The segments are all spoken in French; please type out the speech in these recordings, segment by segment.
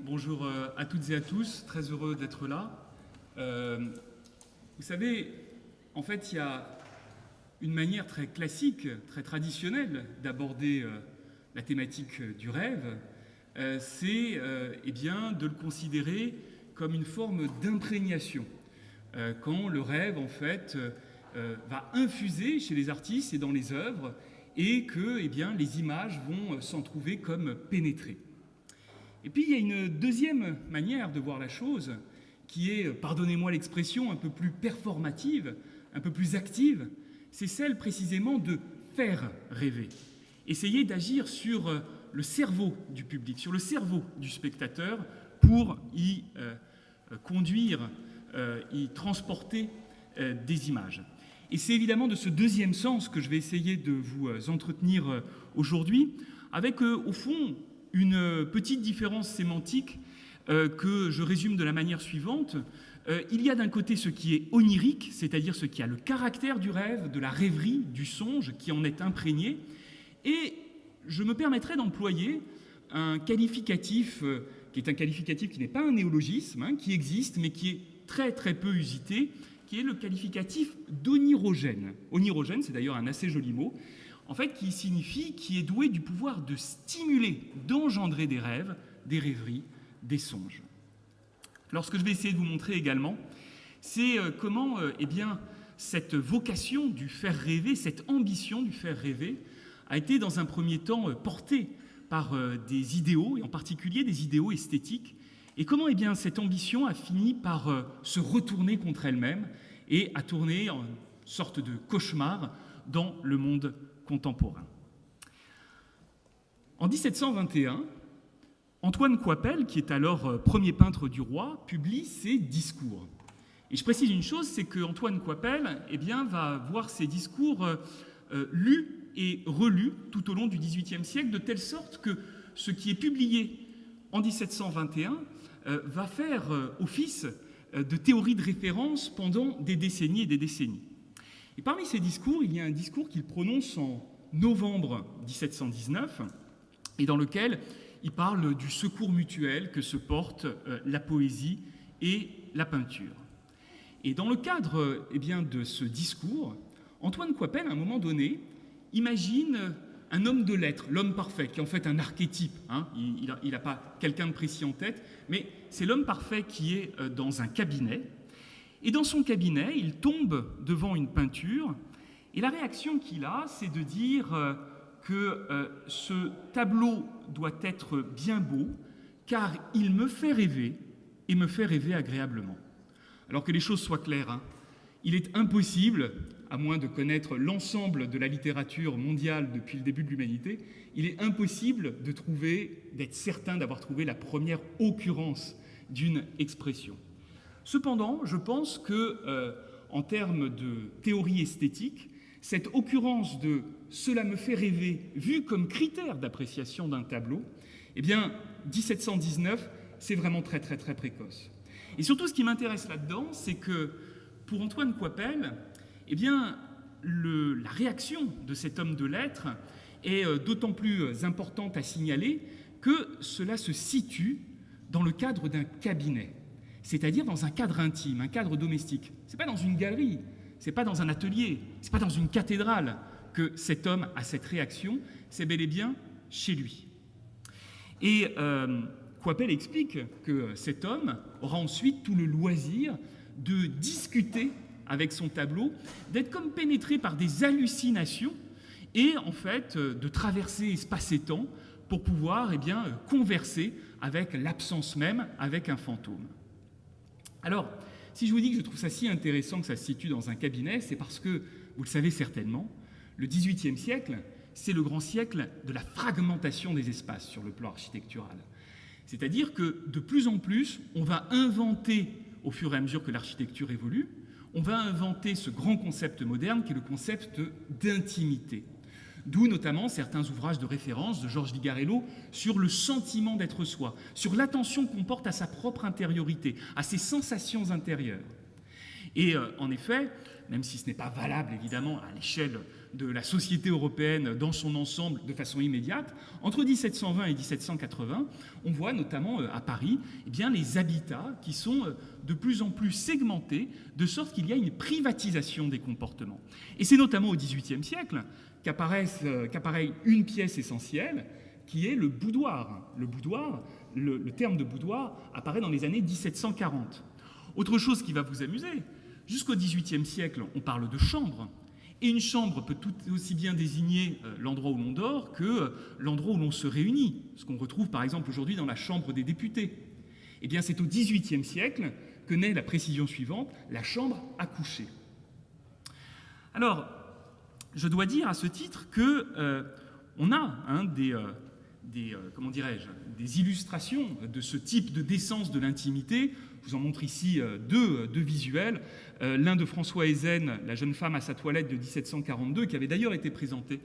bonjour à toutes et à tous, très heureux d'être là. Vous savez, en fait, il y a une manière très classique, très traditionnelle d'aborder la thématique du rêve, c'est eh bien, de le considérer comme une forme d'imprégnation. Quand le rêve, en fait, va infuser chez les artistes et dans les œuvres, et que eh bien, les images vont s'en trouver comme pénétrées. Et puis il y a une deuxième manière de voir la chose, qui est, pardonnez-moi l'expression, un peu plus performative, un peu plus active, c'est celle précisément de faire rêver. Essayer d'agir sur le cerveau du public, sur le cerveau du spectateur, pour y conduire, y transporter des images. Et c'est évidemment de ce deuxième sens que je vais essayer de vous entretenir aujourd'hui, avec au fond une petite différence sémantique que je résume de la manière suivante. Il y a d'un côté ce qui est onirique, c'est-à-dire ce qui a le caractère du rêve, de la rêverie, du songe, qui en est imprégné, et je me permettrai d'employer un qualificatif qui est un qualificatif qui n'est pas un néologisme, qui existe, mais qui est très très peu usité, qui est le qualificatif d'onirogène. Onirogène, c'est d'ailleurs un assez joli mot, en fait, qui signifie, qui est doué du pouvoir de stimuler, d'engendrer des rêves, des rêveries, des songes. Alors, ce que je vais essayer de vous montrer également, c'est comment eh bien, cette vocation du faire rêver, cette ambition du faire rêver, a été dans un premier temps portée par des idéaux, et en particulier des idéaux esthétiques, et comment eh bien, cette ambition a fini par se retourner contre elle-même et a tourné en sorte de cauchemar dans le monde contemporain. En 1721, Antoine Coipel, qui est alors premier peintre du roi, publie ses discours. Et je précise une chose, c'est qu'Antoine Coipel eh bien, va voir ses discours lus et relus tout au long du XVIIIe siècle, de telle sorte que ce qui est publié en 1721 va faire office de théorie de référence pendant des décennies et des décennies. Et parmi ces discours, il y a un discours qu'il prononce en novembre 1719, et dans lequel il parle du secours mutuel que se portent la poésie et la peinture. Et dans le cadre eh bien, de ce discours, Antoine Coipel, à un moment donné, imagine un homme de lettres, l'homme parfait, qui est en fait un archétype. Il n'a pas quelqu'un de précis en tête, mais c'est l'homme parfait qui est dans un cabinet. Et dans son cabinet, il tombe devant une peinture, et la réaction qu'il a, c'est de dire que ce tableau doit être bien beau, car il me fait rêver, et me fait rêver agréablement. Alors que les choses soient claires, il est impossible, à moins de connaître l'ensemble de la littérature mondiale depuis le début de l'humanité, il est impossible d'être certain d'avoir trouvé la première occurrence d'une expression. Cependant, je pense que, en termes de théorie esthétique, cette occurrence de « cela me fait rêver » vue comme critère d'appréciation d'un tableau, eh bien, 1719, c'est vraiment très très très précoce. Et surtout, ce qui m'intéresse là-dedans, c'est que, pour Antoine Coipel, eh bien, la réaction de cet homme de lettres est d'autant plus importante à signaler que cela se situe dans le cadre d'un cabinet, c'est-à-dire dans un cadre intime, un cadre domestique. Ce n'est pas dans une galerie, ce n'est pas dans un atelier, ce n'est pas dans une cathédrale que cet homme a cette réaction, c'est bel et bien chez lui. Et Coipel explique que cet homme aura ensuite tout le loisir de discuter avec son tableau, d'être comme pénétré par des hallucinations et en fait de traverser espace et temps pour pouvoir eh bien, converser avec l'absence même, avec un fantôme. Alors, si je vous dis que je trouve ça si intéressant que ça se situe dans un cabinet, c'est parce que, vous le savez certainement, le XVIIIe siècle, c'est le grand siècle de la fragmentation des espaces sur le plan architectural. C'est-à-dire que de plus en plus, on va inventer, au fur et à mesure que l'architecture évolue, on va inventer ce grand concept moderne qui est le concept d'intimité. D'où notamment certains ouvrages de référence de Georges Vigarello sur le sentiment d'être soi, sur l'attention qu'on porte à sa propre intériorité, à ses sensations intérieures. Et en effet, même si ce n'est pas valable évidemment à l'échelle de la société européenne dans son ensemble de façon immédiate, entre 1720 et 1780, on voit notamment à Paris les habitats qui sont de plus en plus segmentés, de sorte qu'il y a une privatisation des comportements. Et c'est notamment au XVIIIe siècle qu'apparaît une pièce essentielle, qui est le boudoir. Le terme de boudoir apparaît dans les années 1740. Autre chose qui va vous amuser, jusqu'au XVIIIe siècle, on parle de chambre. Et une chambre peut tout aussi bien désigner l'endroit où l'on dort que l'endroit où l'on se réunit, ce qu'on retrouve par exemple aujourd'hui dans la Chambre des députés. Eh bien, c'est au XVIIIe siècle que naît la précision suivante, la chambre à coucher. Alors, je dois dire à ce titre que on a des illustrations de ce type de décence de l'intimité. Je vous en montre ici deux visuels. L'un de François Ezen, La jeune femme à sa toilette de 1742, qui avait d'ailleurs été présenté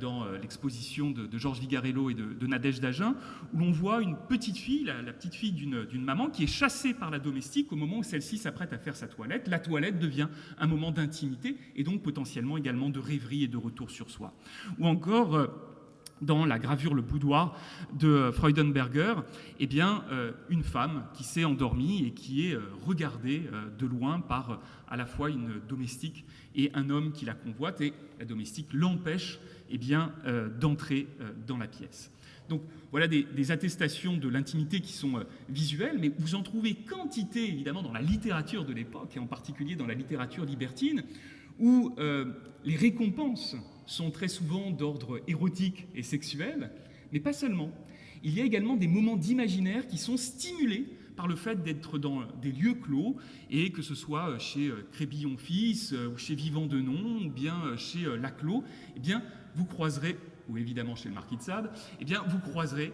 dans l'exposition de Georges Vigarello et de Nadège d'Agen, où l'on voit une petite fille, la petite fille d'une maman, qui est chassée par la domestique au moment où celle-ci s'apprête à faire sa toilette. La toilette devient un moment d'intimité et donc potentiellement également de rêverie et de retour sur soi. Ou encore dans la gravure Le Boudoir de Freudenberger, une femme qui s'est endormie et qui est regardée de loin par à la fois une domestique et un homme qui la convoite, et la domestique l'empêche d'entrer dans la pièce. Donc voilà des attestations de l'intimité qui sont visuelles, mais vous en trouvez quantité évidemment dans la littérature de l'époque, et en particulier dans la littérature libertine, où les récompenses sont très souvent d'ordre érotique et sexuel, mais pas seulement. Il y a également des moments d'imaginaire qui sont stimulés par le fait d'être dans des lieux clos, et que ce soit chez Crébillon-Fils, ou chez Vivant Denon, ou bien chez Laclos, vous croiserez, ou évidemment chez le Marquis de Sade, vous croiserez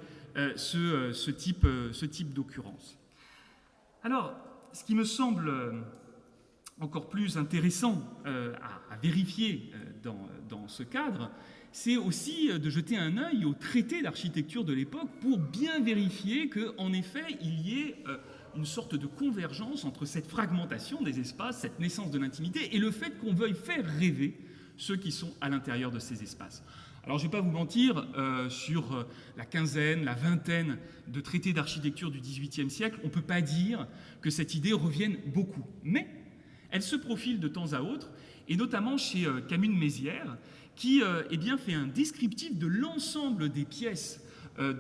ce type d'occurrence. Alors, ce qui me semble encore plus intéressant à vérifier dans ce cadre, c'est aussi de jeter un œil aux traités d'architecture de l'époque pour bien vérifier qu'en effet, il y ait une sorte de convergence entre cette fragmentation des espaces, cette naissance de l'intimité, et le fait qu'on veuille faire rêver ceux qui sont à l'intérieur de ces espaces. Alors je ne vais pas vous mentir, sur la quinzaine, la vingtaine de traités d'architecture du XVIIIe siècle, on ne peut pas dire que cette idée revienne beaucoup. Mais elle se profile de temps à autre, et notamment chez Camus de Mézières, qui fait un descriptif de l'ensemble des pièces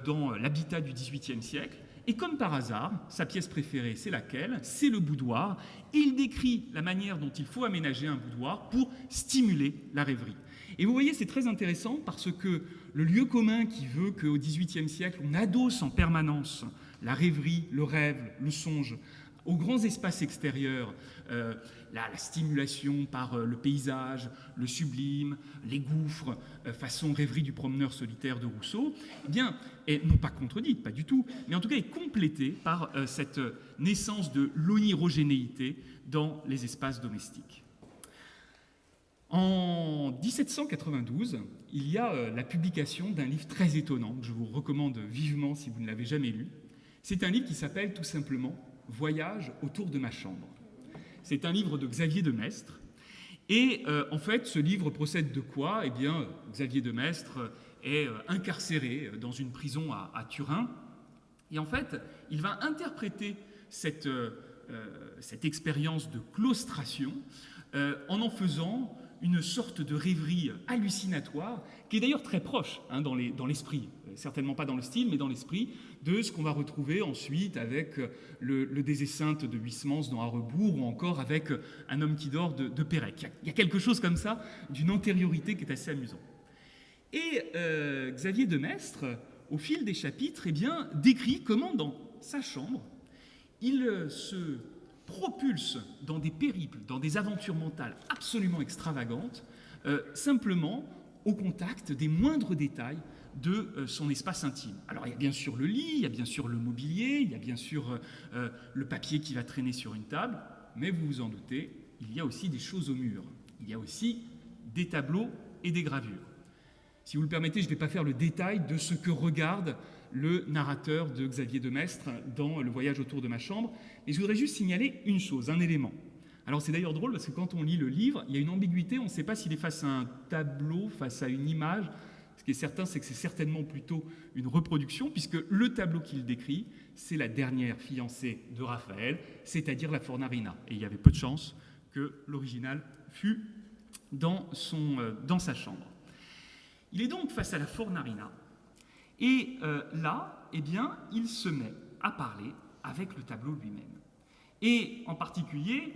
dans l'habitat du XVIIIe siècle. Et comme par hasard, sa pièce préférée, c'est laquelle ? C'est le boudoir. Et il décrit la manière dont il faut aménager un boudoir pour stimuler la rêverie. Et vous voyez, c'est très intéressant parce que le lieu commun qui veut qu'au XVIIIe siècle, on adosse en permanence la rêverie, le rêve, le songe, aux grands espaces extérieurs, la stimulation par le paysage, le sublime, les gouffres, façon rêverie du promeneur solitaire de Rousseau, est non pas contredite, pas du tout, mais en tout cas est complétée par cette naissance de l'onirogénéité dans les espaces domestiques. En 1792, il y a la publication d'un livre très étonnant, que je vous recommande vivement si vous ne l'avez jamais lu. C'est un livre qui s'appelle tout simplement « Voyage autour de ma chambre ». C'est un livre de Xavier de Maistre. Et en fait, ce livre procède de quoi ? Xavier de Maistre est incarcéré dans une prison à Turin. Et en fait, il va interpréter cette expérience de claustration en faisant une sorte de rêverie hallucinatoire, qui est d'ailleurs très proche dans l'esprit, certainement pas dans le style, mais dans l'esprit, de ce qu'on va retrouver ensuite avec le Des Esseintes de Huysmans dans À rebours, ou encore avec Un homme qui dort de Pérec. Il y a quelque chose comme ça, d'une antériorité qui est assez amusant. Et Xavier de Maistre, au fil des chapitres, décrit comment dans sa chambre, il se propulse dans des périples, dans des aventures mentales absolument extravagantes, simplement au contact des moindres détails de son espace intime. Alors il y a bien sûr le lit, il y a bien sûr le mobilier, il y a bien sûr le papier qui va traîner sur une table, mais vous vous en doutez, il y a aussi des choses au mur. Il y a aussi des tableaux et des gravures. Si vous le permettez, je ne vais pas faire le détail de ce que regarde le narrateur de Xavier de Maistre dans Le voyage autour de ma chambre, mais je voudrais juste signaler une chose, un élément. Alors c'est d'ailleurs drôle parce que quand on lit le livre, il y a une ambiguïté, on ne sait pas s'il est face à un tableau, face à une image. Ce qui est certain, c'est que c'est certainement plutôt une reproduction, puisque le tableau qu'il décrit, c'est la dernière fiancée de Raphaël, c'est-à-dire la Fornarina. Et il y avait peu de chances que l'original fût dans sa chambre. Il est donc face à la Fornarina, et là, eh bien, il se met à parler avec le tableau lui-même. Et en particulier,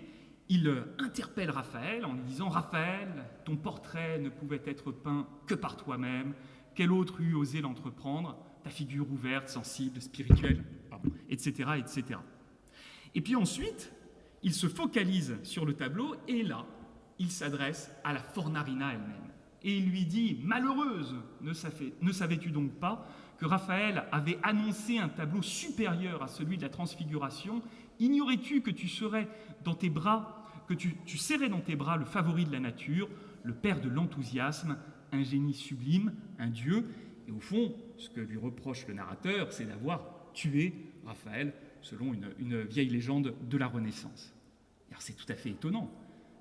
il interpelle Raphaël en lui disant « Raphaël, ton portrait ne pouvait être peint que par toi-même. Quel autre eût osé l'entreprendre? Ta figure ouverte, sensible, spirituelle, etc., etc. » Et puis ensuite, il se focalise sur le tableau et là, il s'adresse à la Fornarina elle-même. Et il lui dit « Malheureuse, ne savais-tu donc pas que Raphaël avait annoncé un tableau supérieur à celui de la Transfiguration? Ignorais-tu que tu serais dans tes bras, que tu serrais dans tes bras le favori de la nature, le père de l'enthousiasme, un génie sublime, un dieu ?» Et au fond, ce que lui reproche le narrateur, c'est d'avoir tué Raphaël, selon une vieille légende de la Renaissance. Alors c'est tout à fait étonnant,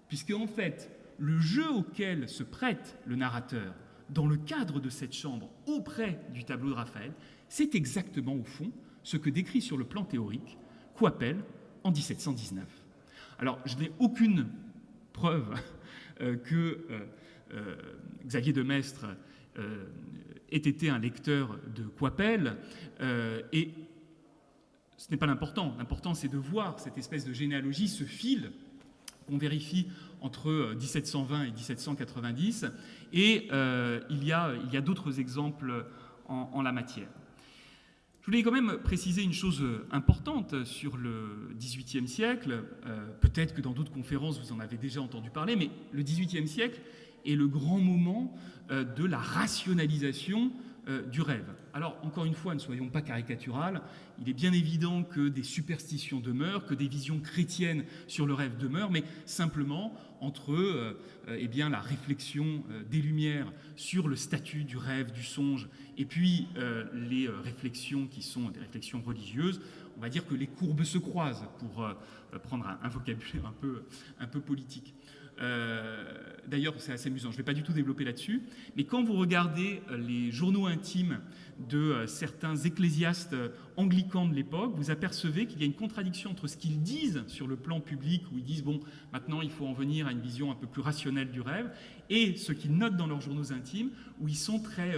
puisque en fait, le jeu auquel se prête le narrateur dans le cadre de cette chambre auprès du tableau de Raphaël, c'est exactement au fond ce que décrit sur le plan théorique Coypel en 1719. Alors, je n'ai aucune preuve que Xavier de Maistre ait été un lecteur de Coypel, et ce n'est pas l'important. L'important, c'est de voir cette espèce de généalogie, ce fil qu'on vérifie entre 1720 et 1790, et il y a d'autres exemples en la matière. Je voulais quand même préciser une chose importante sur le XVIIIe siècle. Peut-être que dans d'autres conférences, vous en avez déjà entendu parler, mais le XVIIIe siècle est le grand moment de la rationalisation du rêve. Alors, encore une fois, ne soyons pas caricaturales, il est bien évident que des superstitions demeurent, que des visions chrétiennes sur le rêve demeurent, mais simplement entre eh bien, la réflexion des Lumières sur le statut du rêve, du songe, et puis les réflexions qui sont des réflexions religieuses, on va dire que les courbes se croisent, pour prendre un vocabulaire un peu politique. D'ailleurs, c'est assez amusant, je ne vais pas du tout développer là-dessus, mais quand vous regardez les journaux intimes de certains ecclésiastes anglicans de l'époque, vous apercevez qu'il y a une contradiction entre ce qu'ils disent sur le plan public, où ils disent, bon, maintenant il faut en venir à une vision un peu plus rationnelle du rêve, et ce qu'ils notent dans leurs journaux intimes, où ils sont très,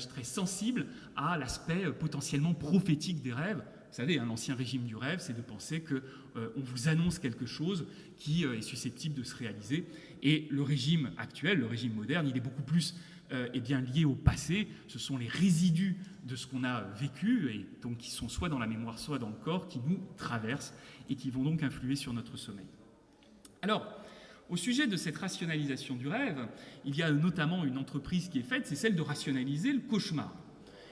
très sensibles à l'aspect potentiellement prophétique des rêves. Vous savez, l'ancien régime du rêve, c'est de penser qu'on vous annonce quelque chose qui est susceptible de se réaliser. Et le régime actuel, le régime moderne, il est beaucoup plus lié au passé. Ce sont les résidus de ce qu'on a vécu, et donc qui sont soit dans la mémoire, soit dans le corps, qui nous traversent et qui vont donc influer sur notre sommeil. Alors, au sujet de cette rationalisation du rêve, il y a notamment une entreprise qui est faite, c'est celle de rationaliser le cauchemar.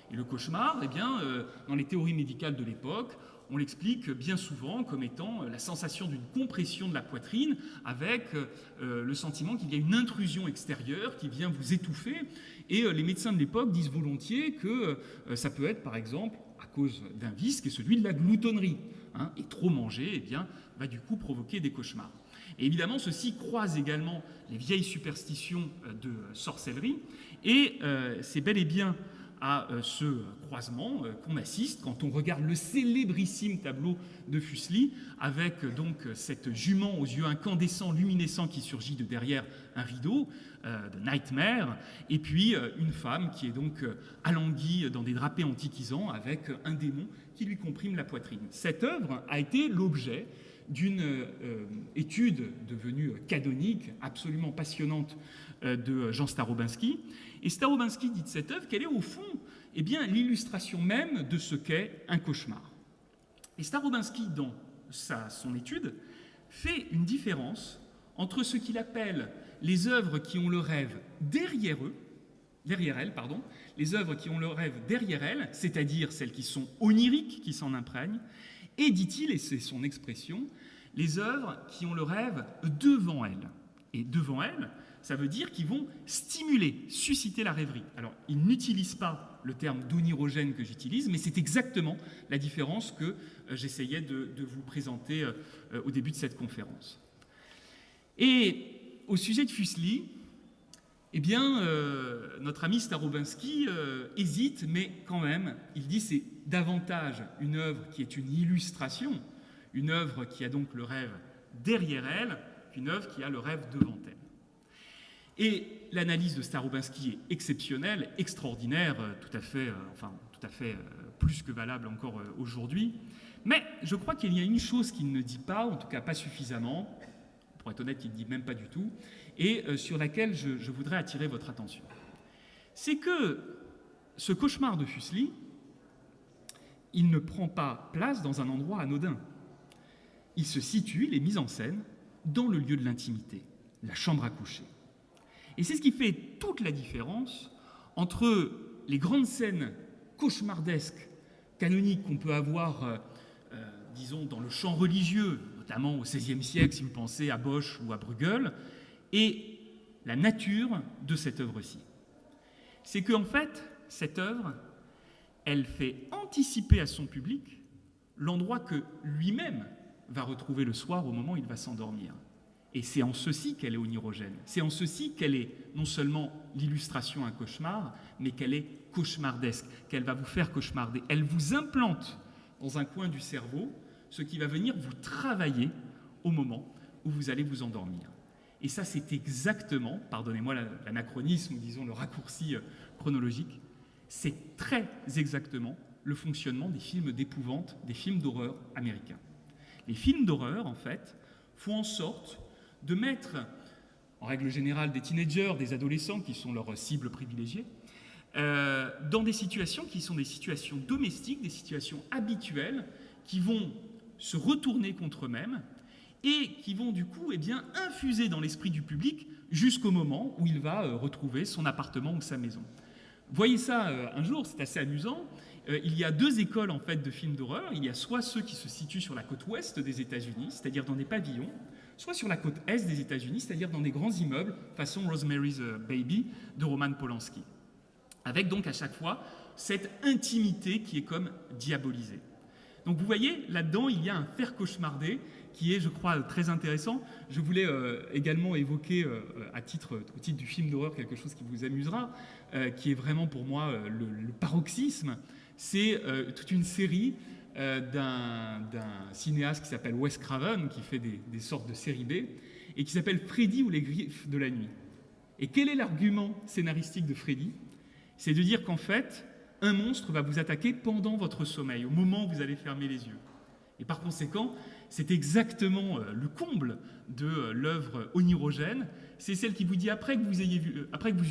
Et le cauchemar, eh bien, dans les théories médicales de l'époque, on l'explique bien souvent comme étant la sensation d'une compression de la poitrine avec le sentiment qu'il y a une intrusion extérieure qui vient vous étouffer. Et les médecins de l'époque disent volontiers que ça peut être, par exemple, à cause d'un vice qui est celui de la gloutonnerie. Et trop manger, eh bien, va du coup provoquer des cauchemars. Et évidemment, ceci croise également les vieilles superstitions de sorcellerie. Et c'est bel et bien à ce croisement qu'on assiste quand on regarde le célébrissime tableau de Fuseli avec donc cette jument aux yeux incandescents, luminescents qui surgit de derrière un rideau, de Nightmare, et puis une femme qui est donc alanguie dans des drapés antiquisants avec un démon qui lui comprime la poitrine. Cette œuvre a été l'objet d'une étude devenue canonique, absolument passionnante, de Jean Starobinski. Et Starobinski dit de cette œuvre qu'elle est au fond l'illustration même de ce qu'est un cauchemar. Et Starobinski, dans son étude, fait une différence entre ce qu'il appelle les œuvres qui ont le rêve derrière elles, les œuvres qui ont le rêve derrière elles, c'est-à-dire celles qui sont oniriques, qui s'en imprègnent, et, dit-il, et c'est son expression, les œuvres qui ont le rêve devant elles. Et devant elles, ça veut dire qu'ils vont stimuler, susciter la rêverie. Alors, ils n'utilisent pas le terme d'onirogène que j'utilise, mais c'est exactement la différence que j'essayais de vous présenter au début de cette conférence. Et au sujet de Fuseli, eh bien, notre ami Starobinski hésite, mais quand même, il dit que c'est davantage une œuvre qui est une illustration, une œuvre qui a donc le rêve derrière elle, qu'une œuvre qui a le rêve devant elle. Et l'analyse de Starobinski est exceptionnelle, extraordinaire, tout à fait plus que valable encore aujourd'hui. Mais je crois qu'il y a une chose qu'il ne dit pas, en tout cas pas suffisamment, pour être honnête, il ne dit même pas du tout, et sur laquelle je voudrais attirer votre attention. C'est que ce cauchemar de Fuseli, il ne prend pas place dans un endroit anodin. Il se situe, il est mis en scène, dans le lieu de l'intimité, la chambre à coucher. Et c'est ce qui fait toute la différence entre les grandes scènes cauchemardesques, canoniques qu'on peut avoir, disons, dans le champ religieux, notamment au XVIe siècle, si vous pensez à Bosch ou à Bruegel, et la nature de cette œuvre-ci. C'est qu'en fait, cette œuvre, elle fait anticiper à son public l'endroit que lui-même va retrouver le soir au moment où il va s'endormir. Et c'est en ceci qu'elle est onirogène. C'est en ceci qu'elle est non seulement l'illustration à un cauchemar, mais qu'elle est cauchemardesque, qu'elle va vous faire cauchemarder. Elle vous implante dans un coin du cerveau ce qui va venir vous travailler au moment où vous allez vous endormir. Et ça, c'est exactement, pardonnez-moi l'anachronisme, ou disons le raccourci chronologique, c'est très exactement le fonctionnement des films d'épouvante, des films d'horreur américains. Les films d'horreur, en fait, font en sorte de mettre, en règle générale, des teenagers, des adolescents qui sont leurs cibles privilégiées, dans des situations qui sont des situations domestiques, des situations habituelles, qui vont se retourner contre eux-mêmes et qui vont du coup infuser dans l'esprit du public jusqu'au moment où il va retrouver son appartement ou sa maison. Voyez ça un jour, c'est assez amusant. Il y a deux écoles en fait de films d'horreur. Il y a soit ceux qui se situent sur la côte ouest des États-Unis, c'est-à-dire dans des pavillons, soit sur la côte est des États-Unis, c'est-à-dire dans des grands immeubles, façon Rosemary's Baby de Roman Polanski. Avec donc à chaque fois cette intimité qui est comme diabolisée. Donc vous voyez, là-dedans, il y a un faire cauchemarder qui est, je crois, très intéressant. Je voulais également évoquer, au titre du film d'horreur, quelque chose qui vous amusera, qui est vraiment pour moi le paroxysme. C'est toute une série d'un cinéaste qui s'appelle Wes Craven, qui fait des sortes de séries B, et qui s'appelle Freddy ou les griffes de la nuit. Et quel est l'argument scénaristique de Freddy ? C'est de dire qu'en fait, un monstre va vous attaquer pendant votre sommeil, au moment où vous allez fermer les yeux. Et par conséquent, c'est exactement le comble de l'œuvre onirogène. C'est celle qui vous dit, après que vous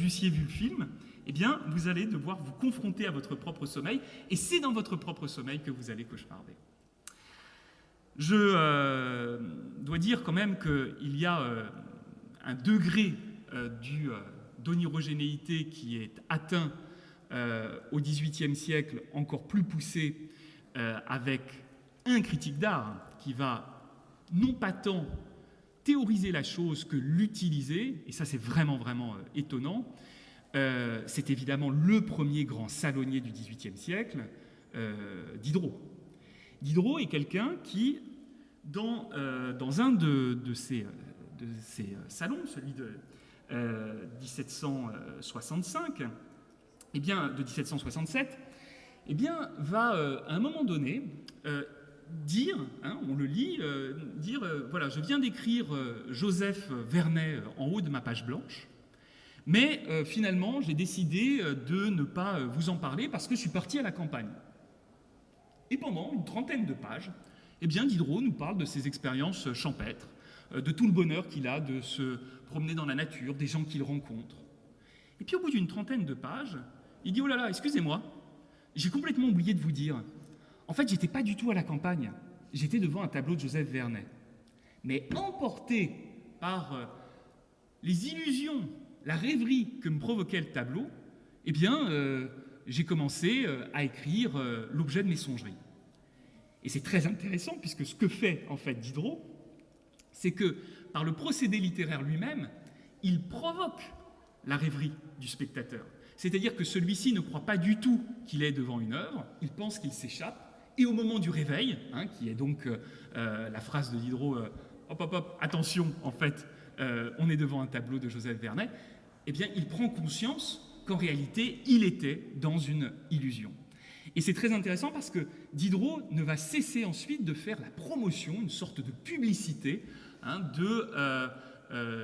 eussiez vu le film, eh bien, vous allez devoir vous confronter à votre propre sommeil, et c'est dans votre propre sommeil que vous allez cauchemarder. Je dois dire quand même qu'il y a un degré d'onirogénéité qui est atteint au XVIIIe siècle, encore plus poussé, avec un critique d'art qui va non pas tant théoriser la chose que l'utiliser, et ça c'est vraiment étonnant. C'est évidemment le premier grand salonnier du XVIIIe siècle, Diderot. Diderot est quelqu'un qui, dans un de ses salons, celui de 1765, de 1767, va à un moment donné dire, on le lit, voilà, je viens d'écrire Joseph Vernet en haut de ma page blanche, mais finalement j'ai décidé de ne pas vous en parler parce que je suis parti à la campagne. Et pendant une trentaine de pages, Diderot nous parle de ses expériences champêtres, de tout le bonheur qu'il a de se promener dans la nature, des gens qu'il rencontre. Et puis au bout d'une trentaine de pages, il dit « Oh là là, excusez-moi, j'ai complètement oublié de vous dire. En fait, j'étais pas du tout à la campagne. J'étais devant un tableau de Joseph Vernet. Mais emporté par les illusions, la rêverie que me provoquait le tableau, j'ai commencé à écrire l'objet de mes songeries. » Et c'est très intéressant, puisque ce que fait en fait Diderot, c'est que par le procédé littéraire lui-même, il provoque la rêverie du spectateur. C'est-à-dire que celui-ci ne croit pas du tout qu'il est devant une œuvre, il pense qu'il s'échappe, et au moment du réveil, qui est donc la phrase de Diderot, hop, hop, hop, attention, en fait, on est devant un tableau de Joseph Vernet, eh bien, il prend conscience qu'en réalité, il était dans une illusion. Et c'est très intéressant parce que Diderot ne va cesser ensuite de faire la promotion, une sorte de publicité de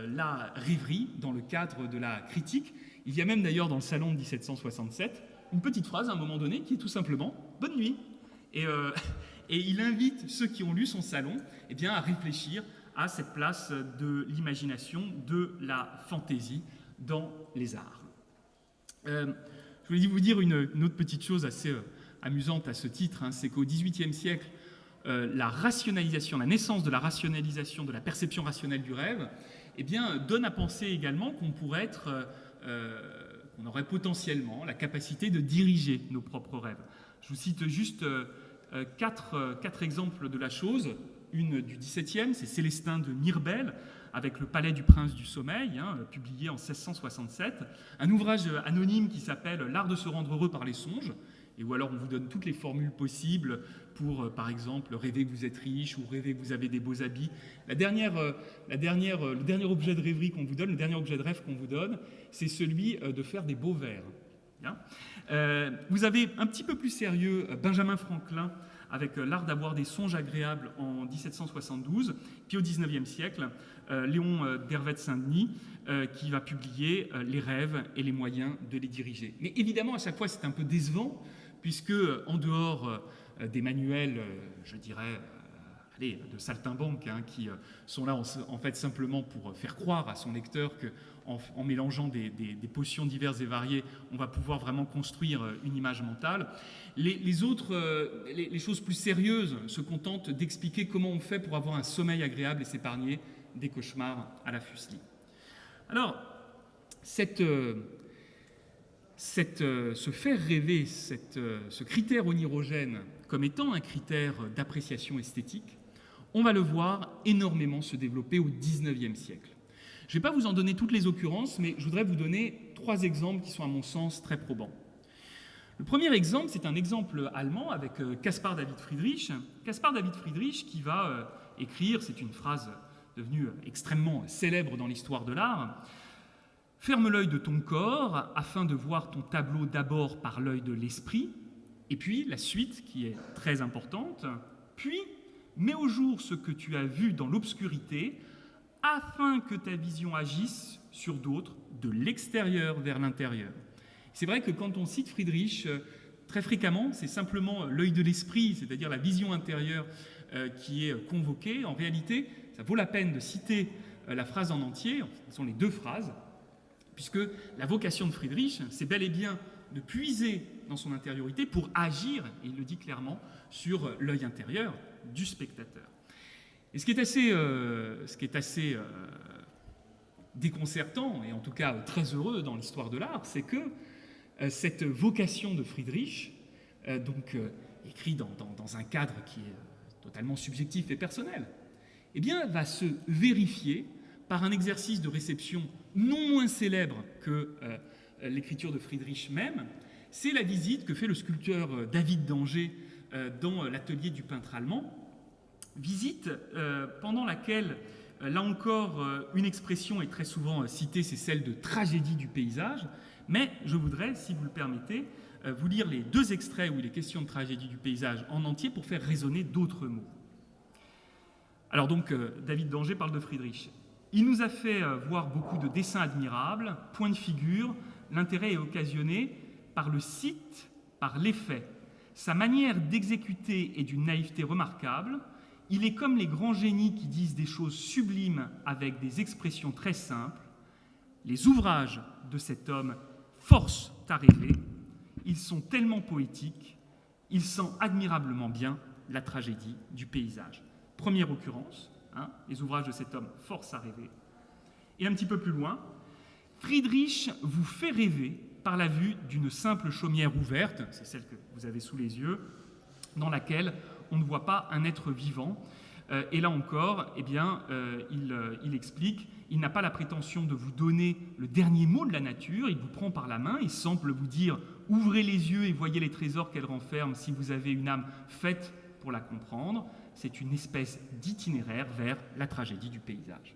la rêverie dans le cadre de la critique. Il y a même d'ailleurs dans le salon de 1767 une petite phrase à un moment donné qui est tout simplement « Bonne nuit ». Et il invite ceux qui ont lu son salon à réfléchir à cette place de l'imagination, de la fantaisie dans les arts. Je voulais vous dire une autre petite chose assez amusante à ce titre, c'est qu'au XVIIIe siècle, la rationalisation, la naissance de la rationalisation, de la perception rationnelle du rêve, donne à penser également qu'on pourrait être, qu'on aurait potentiellement la capacité de diriger nos propres rêves. Je vous cite juste quatre exemples de la chose. Une du XVIIe, c'est Célestin de Mirbel, avec le Palais du Prince du Sommeil, publié en 1667. Un ouvrage anonyme qui s'appelle « L'art de se rendre heureux par les songes », et où alors on vous donne toutes les formules possibles pour, par exemple, rêver que vous êtes riche ou rêver que vous avez des beaux habits. Le dernier objet de rêverie qu'on vous donne, le dernier objet de rêve qu'on vous donne, c'est celui de faire des beaux vers. Vous avez un petit peu plus sérieux Benjamin Franklin avec l'art d'avoir des songes agréables en 1772, puis au XIXe siècle, Léon d'Hervet de Saint-Denis qui va publier Les rêves et les moyens de les diriger. Mais évidemment, à chaque fois, c'est un peu décevant, puisque en dehors des manuels, je dirais, de saltimbanque, qui sont là en fait simplement pour faire croire à son lecteur qu'en mélangeant des potions diverses et variées, on va pouvoir vraiment construire une image mentale. Les choses plus sérieuses se contentent d'expliquer comment on fait pour avoir un sommeil agréable et s'épargner des cauchemars à la Fuseli. Alors, se faire rêver, ce critère onirogène comme étant un critère d'appréciation esthétique, on va le voir énormément se développer au XIXe siècle. Je ne vais pas vous en donner toutes les occurrences, mais je voudrais vous donner 3 exemples qui sont à mon sens très probants. Le premier exemple, c'est un exemple allemand avec Caspar David Friedrich. Caspar David Friedrich qui va écrire, c'est une phrase devenue extrêmement célèbre dans l'histoire de l'art, « Ferme l'œil de ton corps afin de voir ton tableau d'abord par l'œil de l'esprit », et puis la suite qui est très importante, « Puis mets au jour ce que tu as vu dans l'obscurité, afin que ta vision agisse sur d'autres de l'extérieur vers l'intérieur. » C'est vrai que quand on cite Friedrich, très fréquemment, c'est simplement l'œil de l'esprit, c'est-à-dire la vision intérieure qui est convoquée. En réalité, ça vaut la peine de citer la phrase en entier, ce sont les 2 phrases, puisque la vocation de Friedrich, c'est bel et bien de puiser dans son intériorité pour agir, et il le dit clairement, sur l'œil intérieur du spectateur. Et ce qui est assez déconcertant, et en tout cas très heureux dans l'histoire de l'art, c'est que cette vocation de Friedrich, écrit dans un cadre qui est totalement subjectif et personnel, va se vérifier par un exercice de réception non moins célèbre que l'écriture de Friedrich même. C'est la visite que fait le sculpteur David d'Angers dans l'atelier du peintre allemand, visite pendant laquelle, là encore, une expression est très souvent citée, c'est celle de tragédie du paysage, mais je voudrais, si vous le permettez, vous lire les 2 extraits où il est question de tragédie du paysage en entier pour faire résonner d'autres mots. Alors donc, David d'Angers parle de Friedrich. Il nous a fait voir beaucoup de dessins admirables, point de figure, l'intérêt est occasionné par le site, par l'effet. Sa manière d'exécuter est d'une naïveté remarquable. Il est comme les grands génies qui disent des choses sublimes avec des expressions très simples. Les ouvrages de cet homme forcent à rêver. Ils sont tellement poétiques, il sent admirablement bien la tragédie du paysage. Première occurrence, les ouvrages de cet homme forcent à rêver. Et un petit peu plus loin, Friedrich vous fait rêver par la vue d'une simple chaumière ouverte, c'est celle que vous avez sous les yeux, dans laquelle on ne voit pas un être vivant. Et là encore, il explique, il n'a pas la prétention de vous donner le dernier mot de la nature, il vous prend par la main, il semble vous dire « ouvrez les yeux et voyez les trésors qu'elle renferme si vous avez une âme faite pour la comprendre ». C'est une espèce d'itinéraire vers la tragédie du paysage.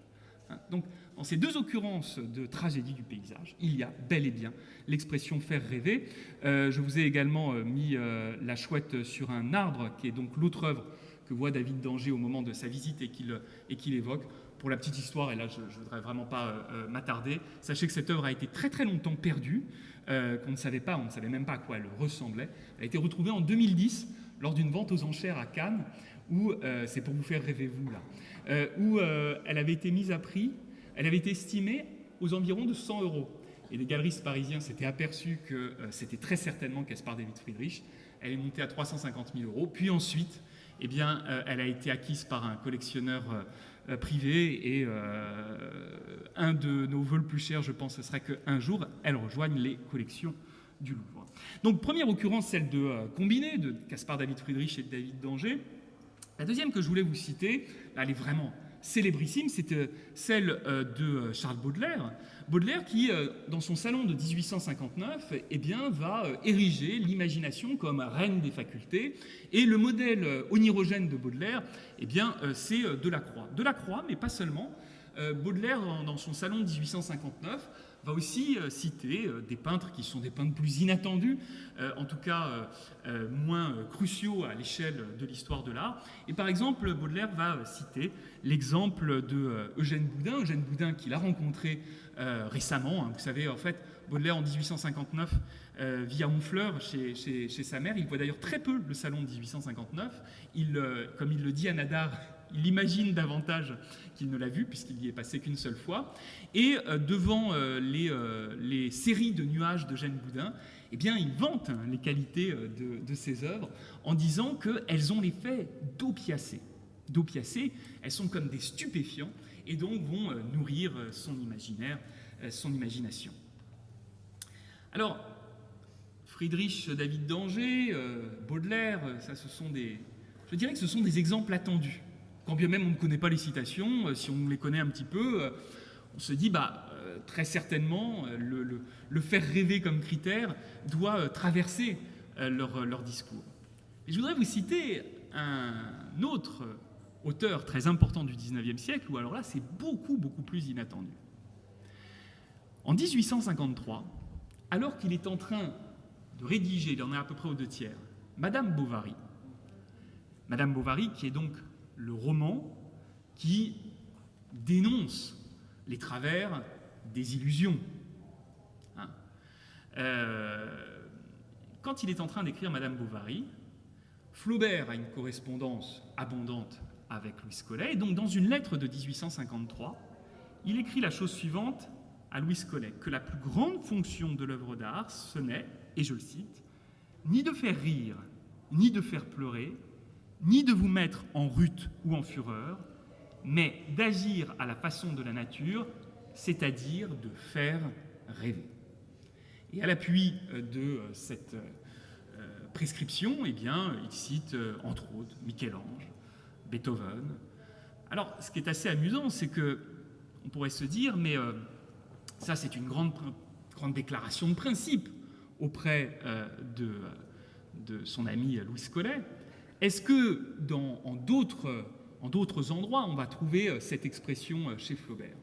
Donc, dans ces deux occurrences de tragédie du paysage, il y a bel et bien l'expression « faire rêver ». Je vous ai également mis la chouette sur un arbre, qui est donc l'autre œuvre que voit David d'Angers au moment de sa visite et qu'il évoque. Pour la petite histoire, et là je ne voudrais vraiment pas m'attarder, sachez que cette œuvre a été très très longtemps perdue, qu'on ne savait pas, on ne savait même pas à quoi elle ressemblait. Elle a été retrouvée en 2010 lors d'une vente aux enchères à Cannes, où, c'est pour vous faire rêver vous là, où elle avait été mise à prix, elle avait été estimée aux environs de 100 €. Et les galeristes parisiens s'étaient aperçus que c'était très certainement Caspar David Friedrich. Elle est montée à 350 000 €, puis ensuite, eh bien, elle a été acquise par un collectionneur privé, et un de nos vœux le plus cher, je pense, ce serait qu'un jour, elle rejoigne les collections du Louvre. Donc, première occurrence, celle de Combiné, de Caspar David Friedrich et de David d'Angers. La deuxième que je voulais vous citer, là, elle est vraiment célébrissime, c'est celle de Charles Baudelaire. Baudelaire qui, dans son salon de 1859, eh bien, va ériger l'imagination comme reine des facultés. Et le modèle onirogène de Baudelaire, eh bien, c'est Delacroix. Delacroix, mais pas seulement. Baudelaire, dans son salon de 1859, va aussi citer des peintres qui sont des peintres plus inattendus, en tout cas moins cruciaux à l'échelle de l'histoire de l'art. Et par exemple, Baudelaire va citer l'exemple de Eugène Boudin qu'il a rencontré récemment. Vous savez, en fait, Baudelaire, en 1859, vit à Honfleur chez sa mère. Il voit d'ailleurs très peu le salon de 1859. Comme il le dit à Nadar, il imagine davantage qu'il ne l'a vu, puisqu'il n'y est passé qu'une seule fois. Et devant les séries de nuages d'Eugène Boudin, eh bien, il vante les qualités de ses œuvres en disant qu'elles ont l'effet d'opiacés. D'opiacés, elles sont comme des stupéfiants et donc vont nourrir son imaginaire, son imagination. Alors, Friedrich, David d'Angers, Baudelaire, ça, je dirais que ce sont des exemples attendus. Quand bien même on ne connaît pas les citations, si on les connaît un petit peu, on se dit, très certainement, le faire rêver comme critère doit traverser leur discours. Et je voudrais vous citer un autre auteur très important du XIXe siècle, où alors là, c'est beaucoup, beaucoup plus inattendu. En 1853, alors qu'il est en train de rédiger, il en est à peu près aux 2/3, Madame Bovary. Madame Bovary, qui est donc le roman qui dénonce les travers des illusions. Quand il est en train d'écrire Madame Bovary, Flaubert a une correspondance abondante avec Louis Collet, et donc dans une lettre de 1853, il écrit la chose suivante à Louis Collet, que la plus grande fonction de l'œuvre d'art, ce n'est, et je le cite, ni de faire rire, ni de faire pleurer, ni de vous mettre en rute ou en fureur, mais d'agir à la façon de la nature, c'est-à-dire de faire rêver. Et à l'appui de cette prescription, eh bien, il cite entre autres Michel-Ange, Beethoven. Alors, ce qui est assez amusant, c'est que on pourrait se dire, mais ça, c'est une grande déclaration de principe auprès de son ami Louis Collet. Est-ce que en d'autres endroits, on va trouver cette expression chez Flaubert?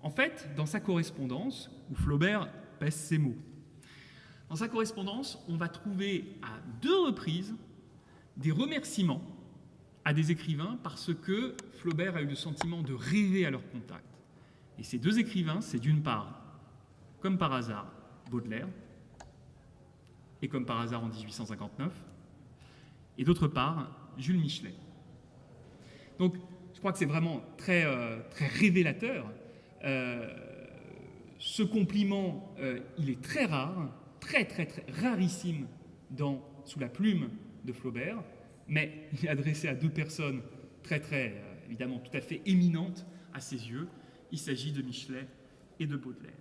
En fait, dans sa correspondance, où Flaubert pèse ses mots, dans sa correspondance, on va trouver à 2 reprises des remerciements à des écrivains parce que Flaubert a eu le sentiment de rêver à leur contact. Et ces 2 écrivains, c'est d'une part, comme par hasard, Baudelaire, et comme par hasard en 1859, et d'autre part, Jules Michelet. Donc, je crois que c'est vraiment très, très révélateur. Ce compliment, il est très rare, très, très, très rarissime sous la plume de Flaubert, mais il est adressé à 2 personnes très, très, évidemment, tout à fait éminentes à ses yeux. Il s'agit de Michelet et de Baudelaire.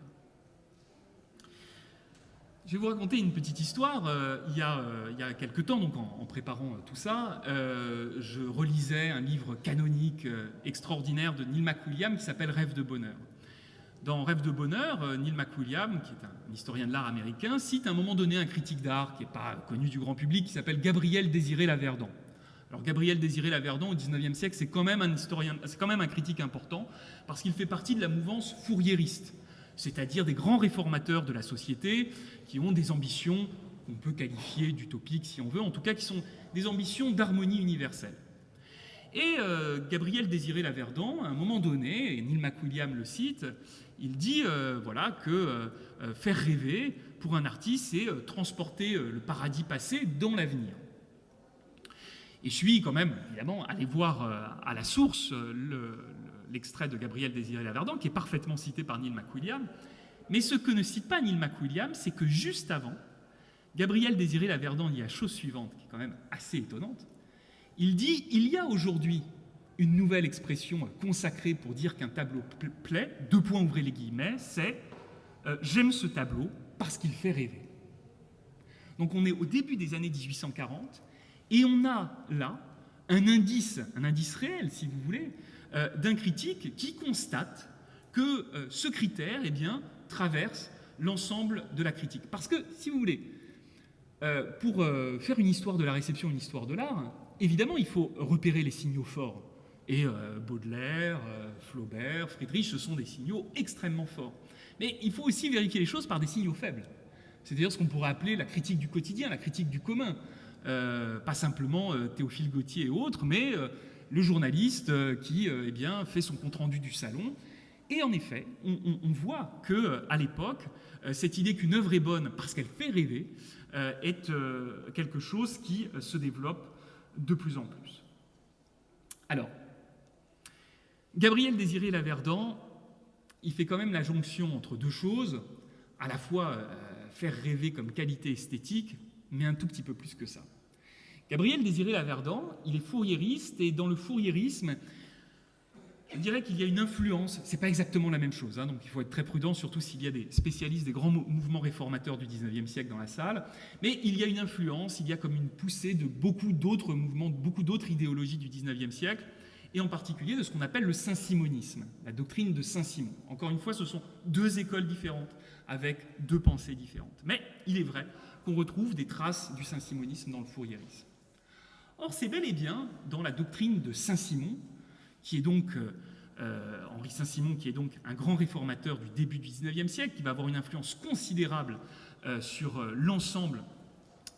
Je vais vous raconter une petite histoire. Il y a quelque temps, donc en préparant tout ça, je relisais un livre canonique extraordinaire de Neil McWilliams qui s'appelle Rêve de bonheur. Dans Rêve de bonheur, Neil McWilliams, qui est un historien de l'art américain, cite à un moment donné un critique d'art qui n'est pas connu du grand public, qui s'appelle Gabriel Désiré Laverdon. Alors Gabriel Désiré Laverdon, au XIXe siècle, c'est quand même un historien, c'est quand même un critique important, parce qu'il fait partie de la mouvance fouriériste, c'est-à-dire des grands réformateurs de la société qui ont des ambitions qu'on peut qualifier d'utopiques si on veut, en tout cas qui sont des ambitions d'harmonie universelle. Et Gabriel Désiré Laverdon, à un moment donné, et Neil McWilliams le cite, il dit voilà, que faire rêver pour un artiste, c'est transporter le paradis passé dans l'avenir. Et je suis quand même, évidemment, allé voir à la source l'extrait de Gabriel Désiré Laverdon, qui est parfaitement cité par Neil McWilliams. Mais ce que ne cite pas Neil McWilliams, c'est que juste avant, Gabriel Désiré Laverdon dit la chose suivante, qui est quand même assez étonnante. Il dit « Il y a aujourd'hui une nouvelle expression consacrée pour dire qu'un tableau plaît, deux points ouvrez les guillemets, c'est « j'aime ce tableau parce qu'il fait rêver ». Donc on est au début des années 1840 et on a là un indice réel, si vous voulez, d'un critique qui constate que ce critère traverse l'ensemble de la critique. Parce que, si vous voulez, pour faire une histoire de la réception, une histoire de l'art, évidemment, il faut repérer les signaux forts. Et Baudelaire, Flaubert, Friedrich, ce sont des signaux extrêmement forts. Mais il faut aussi vérifier les choses par des signaux faibles. C'est-à-dire ce qu'on pourrait appeler la critique du quotidien, la critique du commun. Pas simplement Théophile Gautier et autres, mais le journaliste qui fait son compte-rendu du salon. Et en effet, on voit qu'à l'époque, cette idée qu'une œuvre est bonne parce qu'elle fait rêver est quelque chose qui se développe de plus en plus. Alors, Gabriel Désiré Laverdon, il fait quand même la jonction entre deux choses, à la fois faire rêver comme qualité esthétique, mais un tout petit peu plus que ça. Gabriel Désiré Laverdon, il est fouriériste, et dans le fouriérisme, je dirais qu'il y a une influence, c'est pas exactement la même chose, donc il faut être très prudent, surtout s'il y a des spécialistes des grands mouvements réformateurs du XIXe siècle dans la salle, mais il y a une influence, il y a comme une poussée de beaucoup d'autres mouvements, beaucoup d'autres idéologies du XIXe siècle, et en particulier de ce qu'on appelle le saint-simonisme, la doctrine de Saint-Simon. Encore une fois, ce sont deux écoles différentes, avec deux pensées différentes. Mais il est vrai qu'on retrouve des traces du saint-simonisme dans le fouriérisme. Or, c'est bel et bien dans la doctrine de Saint-Simon, qui est donc Henri Saint-Simon, qui est donc un grand réformateur du début du XIXe siècle, qui va avoir une influence considérable sur l'ensemble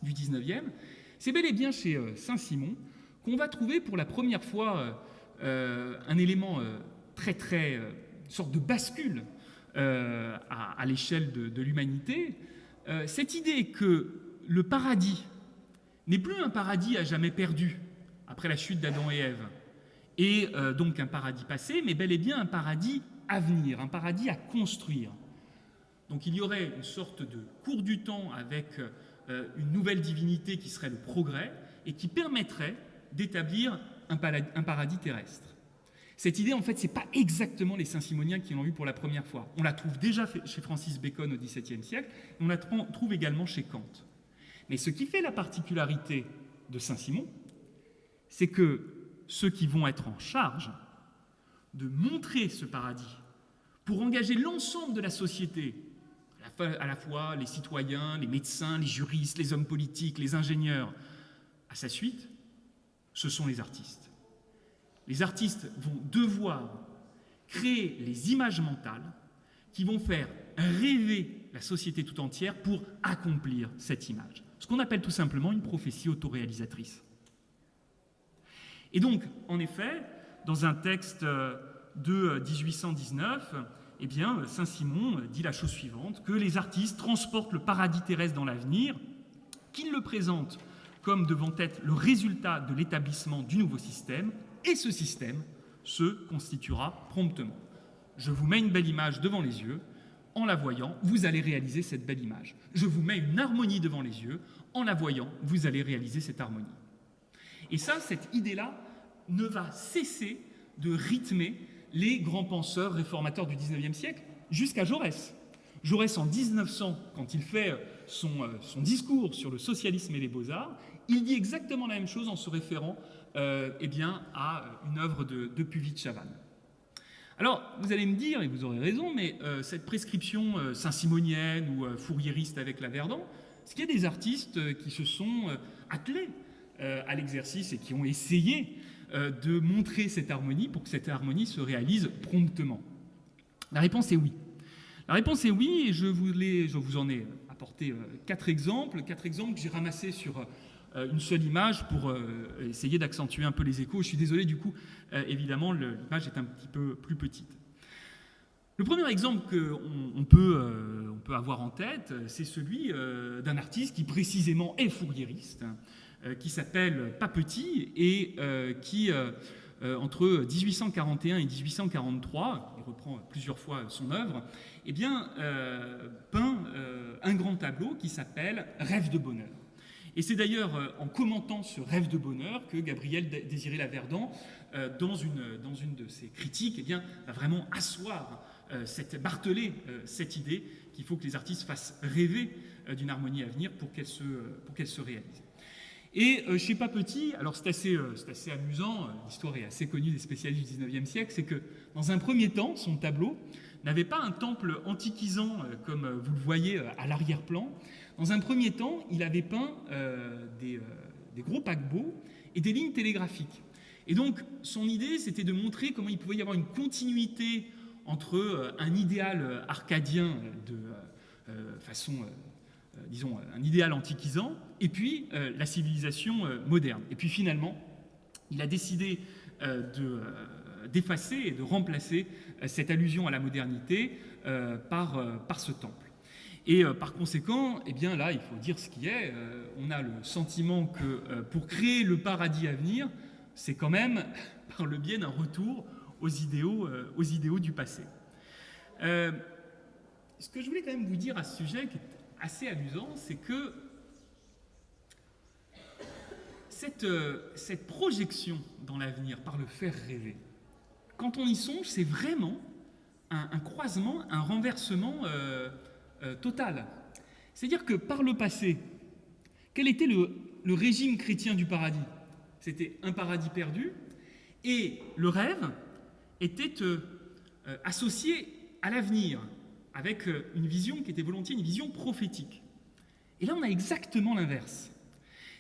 du XIXe, c'est bel et bien chez Saint-Simon qu'on va trouver pour la première fois un élément une sorte de bascule à l'échelle de l'humanité, cette idée que le paradis n'est plus un paradis à jamais perdu après la chute d'Adam et Ève, et donc un paradis passé, mais bel et bien un paradis à venir, un paradis à construire. Donc il y aurait une sorte de cours du temps avec une nouvelle divinité qui serait le progrès et qui permettrait d'établir un paradis terrestre. Cette idée, en fait, ce n'est pas exactement les Saint-Simoniens qui l'ont eue pour la première fois. On la trouve déjà chez Francis Bacon au XVIIe siècle, et on la trouve également chez Kant. Mais ce qui fait la particularité de Saint-Simon, c'est que ceux qui vont être en charge de montrer ce paradis pour engager l'ensemble de la société, à la fois les citoyens, les médecins, les juristes, les hommes politiques, les ingénieurs, à sa suite, ce sont les artistes. Les artistes vont devoir créer les images mentales qui vont faire rêver la société tout entière pour accomplir cette image. Ce qu'on appelle tout simplement une prophétie autoréalisatrice. Et donc, en effet, dans un texte de 1819, Saint-Simon dit la chose suivante, que les artistes transportent le paradis terrestre dans l'avenir, qu'ils le présentent comme devant être le résultat de l'établissement du nouveau système, et ce système se constituera promptement. Je vous mets une belle image devant les yeux, en la voyant, vous allez réaliser cette belle image. Je vous mets une harmonie devant les yeux, en la voyant, vous allez réaliser cette harmonie. Et ça, cette idée-là ne va cesser de rythmer les grands penseurs réformateurs du XIXe siècle jusqu'à Jaurès. Jaurès, en 1900, quand il fait son discours sur le socialisme et les beaux-arts, il dit exactement la même chose en se référant eh bien, à une œuvre de Puvis-Chavannes. Alors, vous allez me dire, et vous aurez raison, mais cette prescription saint-simonienne ou fouriériste avec Laverdan, est-ce qu'il y a des artistes qui se sont attelés à l'exercice et qui ont essayé de montrer cette harmonie pour que cette harmonie se réalise promptement? La réponse est oui. La réponse est oui, et je vous en ai apporté 4 exemples que j'ai ramassés sur une seule image pour essayer d'accentuer un peu les échos. Je suis désolé, du coup, évidemment, l'image est un petit peu plus petite. Le premier exemple qu'on peut avoir en tête, c'est celui d'un artiste qui précisément est fouriériste, qui s'appelle Papetit et qui, entre 1841 et 1843, il reprend plusieurs fois son œuvre, eh bien, peint un grand tableau qui s'appelle « Rêve de bonheur ». Et c'est d'ailleurs en commentant ce rêve de bonheur que Gabriel Désiré Laverdan, dans une de ses critiques, eh bien, va vraiment asseoir, marteler cette idée qu'il faut que les artistes fassent rêver d'une harmonie à venir pour qu'elle se réalise. Et chez Papetit, alors c'est assez amusant, l'histoire est assez connue des spécialistes du XIXe siècle, c'est que dans un premier temps, son tableau n'avait pas un temple antiquisant comme vous le voyez à l'arrière-plan. Dans un premier temps, il avait peint des gros paquebots et des lignes télégraphiques. Et donc, son idée, c'était de montrer comment il pouvait y avoir une continuité entre un idéal arcadien de façon, disons, un idéal antiquisant, et puis la civilisation moderne. Et puis finalement, il a décidé d'effacer et de remplacer cette allusion à la modernité par ce temple. Et par conséquent, eh bien là, il faut dire ce qui est. On a le sentiment que pour créer le paradis à venir, c'est quand même par le biais d'un retour aux idéaux du passé. Ce que je voulais quand même vous dire à ce sujet, qui est assez amusant, c'est que cette projection dans l'avenir par le faire rêver, quand on y songe, c'est vraiment un croisement, un renversement total. C'est-à-dire que par le passé, quel était le régime chrétien du paradis? C'était un paradis perdu, et le rêve était associé à l'avenir, avec une vision qui était volontiers une vision prophétique. Et là, on a exactement l'inverse.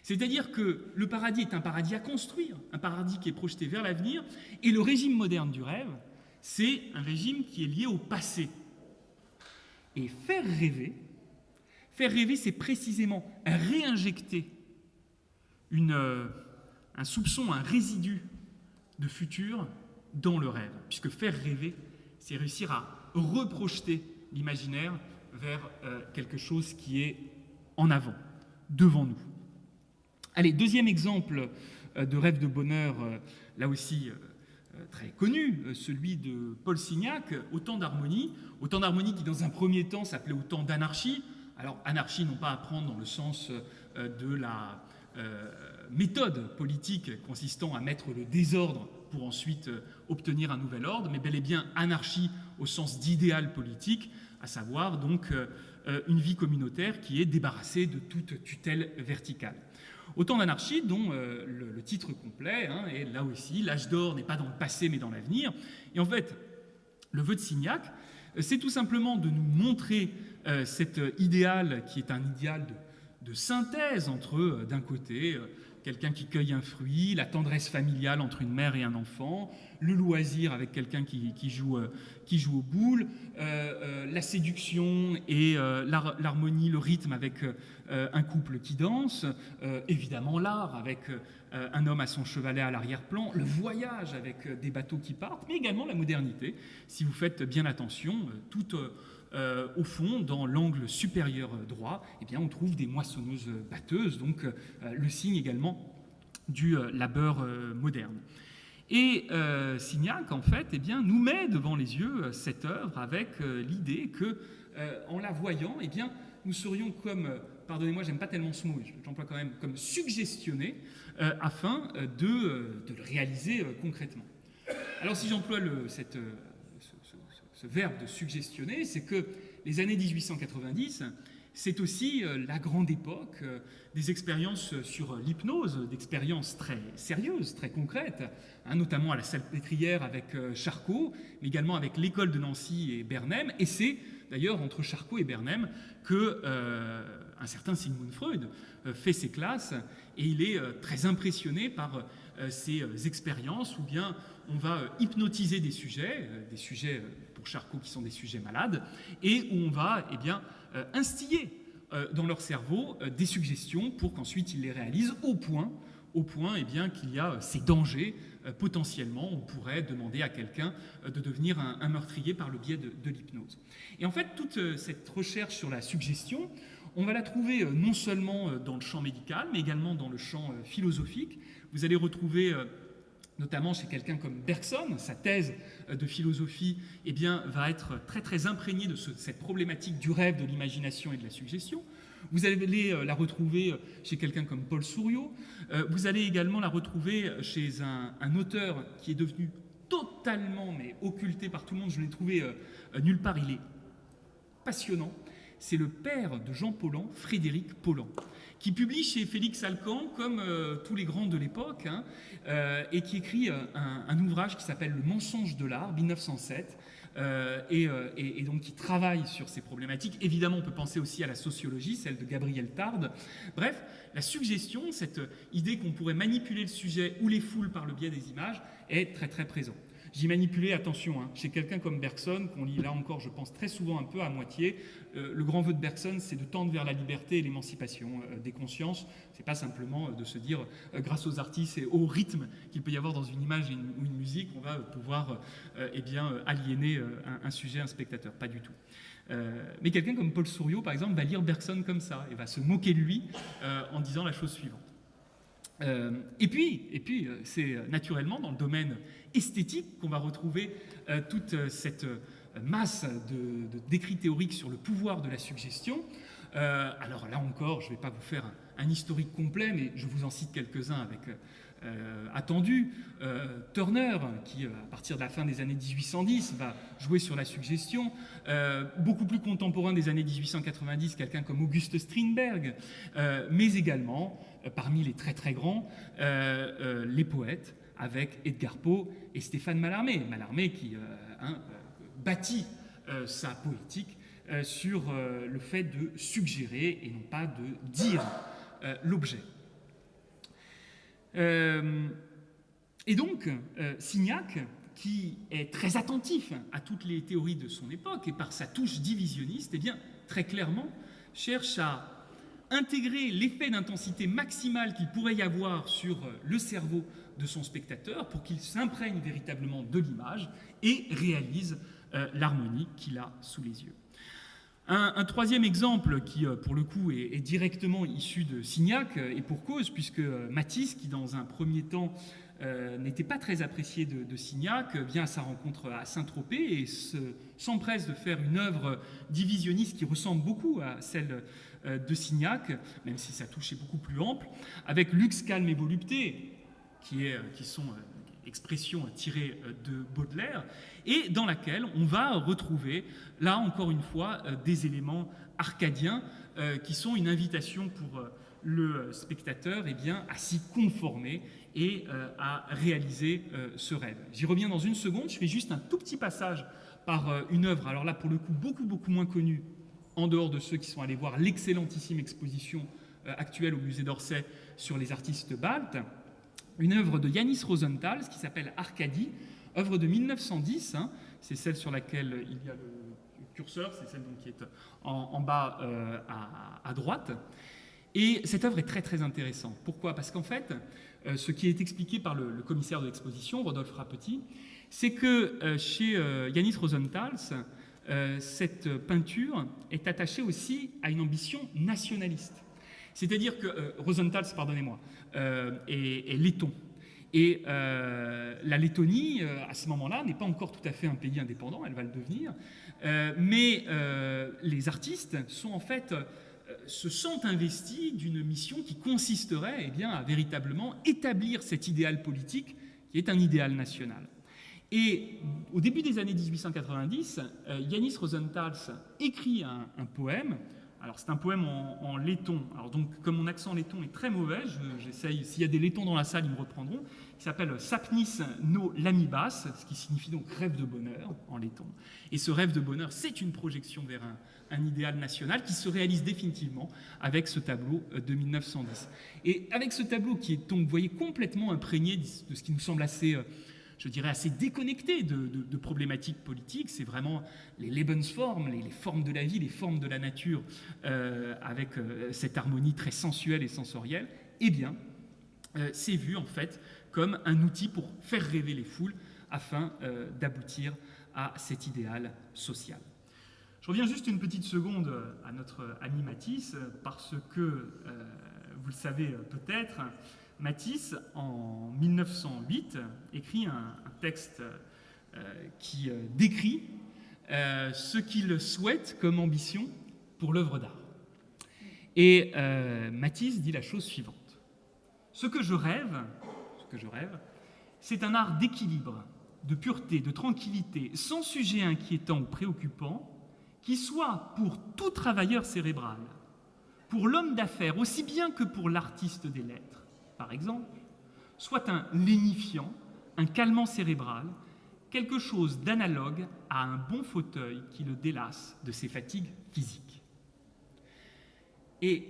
C'est-à-dire que le paradis est un paradis à construire, un paradis qui est projeté vers l'avenir, et le régime moderne du rêve, c'est un régime qui est lié au passé. Et faire rêver, c'est précisément réinjecter un soupçon, un résidu de futur dans le rêve. Puisque faire rêver, c'est réussir à reprojeter l'imaginaire vers quelque chose qui est en avant, devant nous. Allez, deuxième exemple de rêve de bonheur, là aussi très connu, celui de Paul Signac, Autant d'harmonie qui dans un premier temps s'appelait Autant d'anarchie. Alors anarchie non pas à prendre dans le sens de la méthode politique consistant à mettre le désordre pour ensuite obtenir un nouvel ordre, mais bel et bien anarchie au sens d'idéal politique, à savoir donc une vie communautaire qui est débarrassée de toute tutelle verticale. Autant d'anarchie dont le titre complet est là aussi, l'âge d'or n'est pas dans le passé mais dans l'avenir. Et en fait, le vœu de Signac, c'est tout simplement de nous montrer cet idéal qui est un idéal de synthèse entre, d'un côté, quelqu'un qui cueille un fruit, la tendresse familiale entre une mère et un enfant, le loisir avec quelqu'un qui joue aux boules, la séduction et l'harmonie, le rythme avec un couple qui danse, évidemment l'art avec un homme à son chevalet à l'arrière-plan, le voyage avec des bateaux qui partent, mais également la modernité. Si vous faites bien attention, tout au fond, dans l'angle supérieur droit, eh bien, on trouve des moissonneuses-batteuses, donc le signe également du labeur moderne. Et Signac, en fait, eh bien, nous met devant les yeux cette œuvre avec l'idée que, en la voyant, eh bien, nous serions comme, pardonnez-moi, j'aime pas tellement ce mot, j'emploie quand même, comme suggestionnés afin de le réaliser concrètement. Alors, si j'emploie ce verbe de suggestionner, c'est que les années 1890, c'est aussi la grande époque des expériences sur l'hypnose, d'expériences très sérieuses, très concrètes, hein, notamment à la Salpêtrière avec Charcot, mais également avec l'école de Nancy et Bernheim. Et c'est d'ailleurs entre Charcot et Bernheim que un certain Sigmund Freud fait ses classes, et il est très impressionné par ces expériences où bien on va hypnotiser des sujets pour Charcot qui sont des sujets malades, et où on va instiller dans leur cerveau des suggestions pour qu'ensuite ils les réalisent au point qu'il y a ces dangers. Potentiellement, on pourrait demander à quelqu'un de devenir un meurtrier par le biais de l'hypnose. Et en fait, toute cette recherche sur la suggestion, on va la trouver non seulement dans le champ médical, mais également dans le champ philosophique. Vous allez retrouver notamment chez quelqu'un comme Bergson, sa thèse de philosophie va être très très imprégnée de cette problématique du rêve, de l'imagination et de la suggestion. Vous allez la retrouver chez quelqu'un comme Paul Souriau. Vous allez également la retrouver chez un auteur qui est devenu totalement occulté par tout le monde. Je l'ai trouvé nulle part, il est passionnant. C'est le père de Jean Paulhan, Frédéric Paulhan, qui publie chez Félix Alcan, comme tous les grands de l'époque, et qui écrit un ouvrage qui s'appelle Le mensonge de l'art, 1907, et donc qui travaille sur ces problématiques. Évidemment, on peut penser aussi à la sociologie, celle de Gabriel Tarde. Bref, la suggestion, cette idée qu'on pourrait manipuler le sujet ou les foules par le biais des images, est très très présente. J'y manipulais, attention, chez quelqu'un comme Bergson, qu'on lit là encore, je pense, très souvent un peu à moitié. Le grand vœu de Bergson, c'est de tendre vers la liberté et l'émancipation des consciences. C'est pas simplement de se dire, grâce aux artistes et au rythme qu'il peut y avoir dans une image ou une musique, on va pouvoir aliéner un sujet, un spectateur. Pas du tout. Mais quelqu'un comme Paul Souriau, par exemple, va lire Bergson comme ça et va se moquer de lui en disant la chose suivante. Et puis, c'est naturellement dans le domaine esthétique qu'on va retrouver toute cette masse d'écrits théoriques sur le pouvoir de la suggestion. Alors là encore, je ne vais pas vous faire un historique complet, mais je vous en cite quelques-uns avec attendu. Turner, qui à partir de la fin des années 1810 va jouer sur la suggestion. Beaucoup plus contemporain des années 1890, quelqu'un comme Auguste Strindberg, mais également, parmi les très très grands, les poètes, avec Edgar Poe et Stéphane Mallarmé. Mallarmé qui bâtit sa poétique sur le fait de suggérer et non pas de dire l'objet. Et donc, Signac, qui est très attentif à toutes les théories de son époque et par sa touche divisionniste, très clairement cherche à intégrer l'effet d'intensité maximale qu'il pourrait y avoir sur le cerveau de son spectateur pour qu'il s'imprègne véritablement de l'image et réalise l'harmonie qu'il a sous les yeux. Un troisième exemple qui, pour le coup, est directement issu de Signac, et pour cause, puisque Matisse, qui dans un premier temps n'était pas très apprécié de Signac, vient à sa rencontre à Saint-Tropez et s'empresse de faire une œuvre divisionniste qui ressemble beaucoup à celle de Signac, même si sa touche est beaucoup plus ample, avec Lux, calme et volupté, qui sont expressions tirées de Baudelaire, et dans laquelle on va retrouver, là encore une fois, des éléments arcadiens qui sont une invitation pour le spectateur à s'y conformer et à réaliser ce rêve. J'y reviens dans une seconde, je fais juste un tout petit passage par une œuvre, alors là pour le coup beaucoup moins connue, en dehors de ceux qui sont allés voir l'excellentissime exposition actuelle au musée d'Orsay sur les artistes baltes, une œuvre de Yanis Rosenthal qui s'appelle Arcadie, œuvre de 1910, c'est celle sur laquelle il y a le curseur, c'est celle donc qui est en bas à droite. Et cette œuvre est très très intéressante. Pourquoi ? Parce qu'en fait, ce qui est expliqué par le commissaire de l'exposition, Rodolphe Rapetit, c'est que chez Yanis Rosenthal, cette peinture est attachée aussi à une ambition nationaliste. C'est-à-dire que Rosenthal, pardonnez-moi, est letton. Et la Lettonie, à ce moment-là, n'est pas encore tout à fait un pays indépendant, elle va le devenir, mais les artistes sont en fait se sentent investis d'une mission qui consisterait à véritablement établir cet idéal politique qui est un idéal national. Et au début des années 1890, Yanis Rosenthal écrit un poème. Alors c'est un poème en letton. Alors donc comme mon accent letton est très mauvais, j'essaye, s'il y a des lettons dans la salle, ils me reprendront, qui s'appelle Sapnis no lamibas, ce qui signifie donc rêve de bonheur en letton. Et ce rêve de bonheur, c'est une projection vers un idéal national qui se réalise définitivement avec ce tableau de 1910. Et avec ce tableau qui est donc, vous voyez, complètement imprégné de ce qui nous semble assez... je dirais, assez déconnecté de problématiques politiques. C'est vraiment les Lebensformen, les formes de la vie, les formes de la nature, avec cette harmonie très sensuelle et sensorielle. Eh bien, c'est vu, en fait, comme un outil pour faire rêver les foules afin d'aboutir à cet idéal social. Je reviens juste une petite seconde à notre ami Matisse, parce que, vous le savez peut-être, Matisse, en 1908, écrit un texte qui décrit ce qu'il souhaite comme ambition pour l'œuvre d'art. Et Matisse dit la chose suivante. Ce que je rêve, c'est un art d'équilibre, de pureté, de tranquillité, sans sujet inquiétant ou préoccupant, qui soit pour tout travailleur cérébral, pour l'homme d'affaires aussi bien que pour l'artiste des lettres, par exemple, soit un lénifiant, un calmant cérébral, quelque chose d'analogue à un bon fauteuil qui le délasse de ses fatigues physiques. Et